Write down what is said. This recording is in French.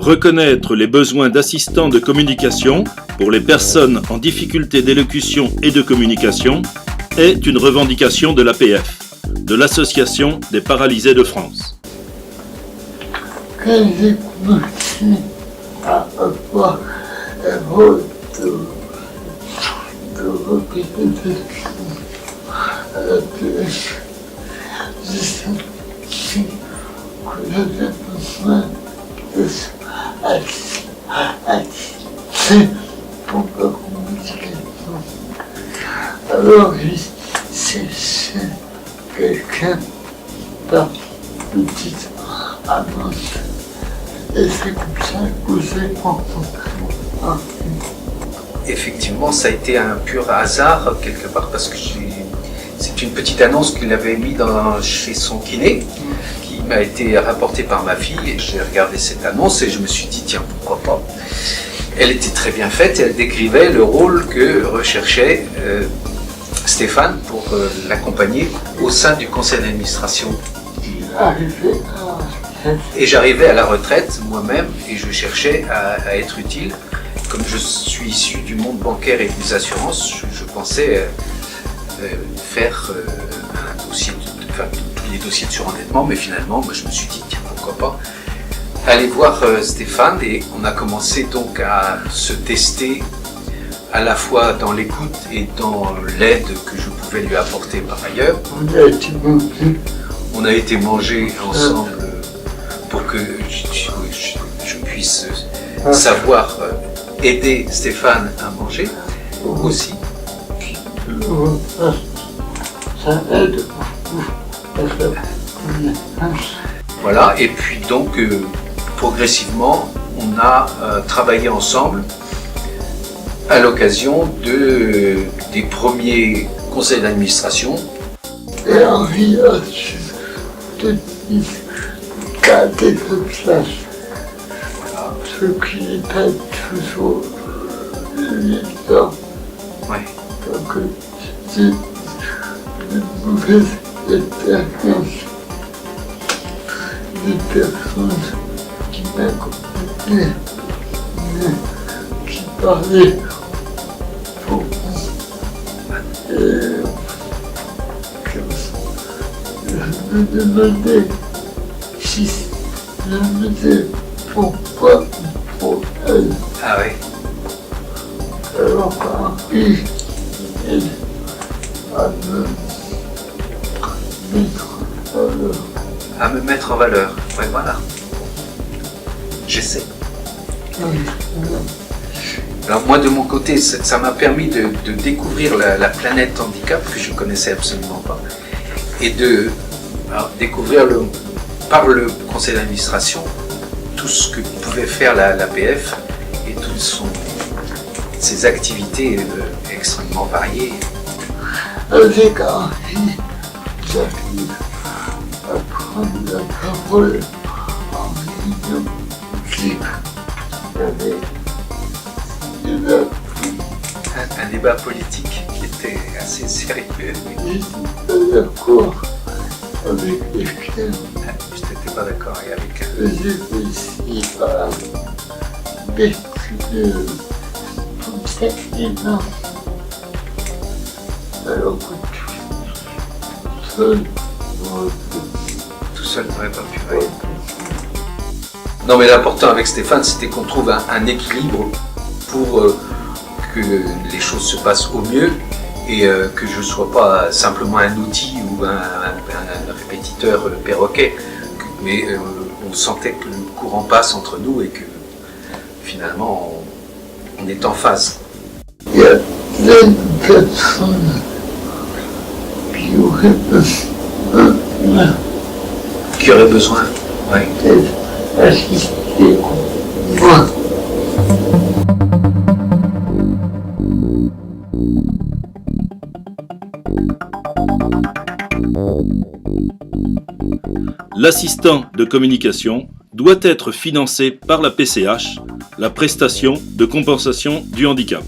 Reconnaître les besoins d'assistants de communication pour les personnes en difficulté d'élocution et de communication est une revendication de l'APF, de l'Association des paralysés de France. Quand j'ai commencé à avoir un rôle de représentation à l'APF, j'ai senti que j'avais besoin d'être assisté pour la communication. Alors j'ai cherché quelqu'un par petite annonce. Et c'est comme ça que j'ai rencontré. Effectivement, ça a été un pur hasard quelque part parce que c'est une petite annonce qu'il avait mis chez son kiné qui m'a été rapportée par ma fille. J'ai regardé cette annonce et je me suis dit tiens, pourquoi pas. Elle était très bien faite et elle décrivait le rôle que recherchait Stéphane pour l'accompagner au sein du conseil d'administration. Et j'arrivais à la retraite moi-même et je cherchais à être utile. Comme je suis issu du monde bancaire et des assurances, je pensais faire un dossier, tous les dossiers de surendettement, mais finalement, moi, je me suis dit, tiens, pourquoi pas aller voir Stéphane, et on a commencé donc à se tester à la fois dans l'écoute et dans l'aide que je pouvais lui apporter par ailleurs. On a été manger ensemble pour que je puisse savoir aider Stéphane à manger aussi. Ça aide beaucoup. Voilà, et puis donc progressivement, on a travaillé ensemble à l'occasion des premiers conseils d'administration. Et Henri a su tenir garder cette place. Ce qui n'est pas toujours évident. Ouais. Donc c'est une mauvaise expérience. Des personnes qui m'accompagnaient, qui parlaient pour moi. Et je me demandais si je me disais pourquoi pour elle. Ah oui. Alors Henri aide à me mettre en valeur. À me mettre en valeur. Ouais, voilà. J'essaie. Alors moi, de mon côté, ça m'a permis de découvrir la planète handicap que je ne connaissais absolument pas. Et de découvrir par le conseil d'administration tout ce que pouvait faire l'APF et toutes ses activités extrêmement variées. Avec Henri, j'arrive à prendre la parole en réunion publique avec Un débat politique qui était assez sérieux. je suis pas d'accord avec les films. Je n'étais pas d'accord avec J'ai réussi à m'exprimer comme ça énorme. Alors que tout seul n'aurait pas pu. Ouais. Non, mais l'important avec Stéphane, c'était qu'on trouve un équilibre pour que les choses se passent au mieux et que je ne sois pas simplement un outil ou un répétiteur perroquet, mais on sentait que le courant passe entre nous et que finalement on est en phase. il y a plein de personnes qui auraient besoin Qui aurait besoin, oui. d'être assistées comme moi. L'assistant de communication doit être financé par la PCH, la prestation de compensation du handicap.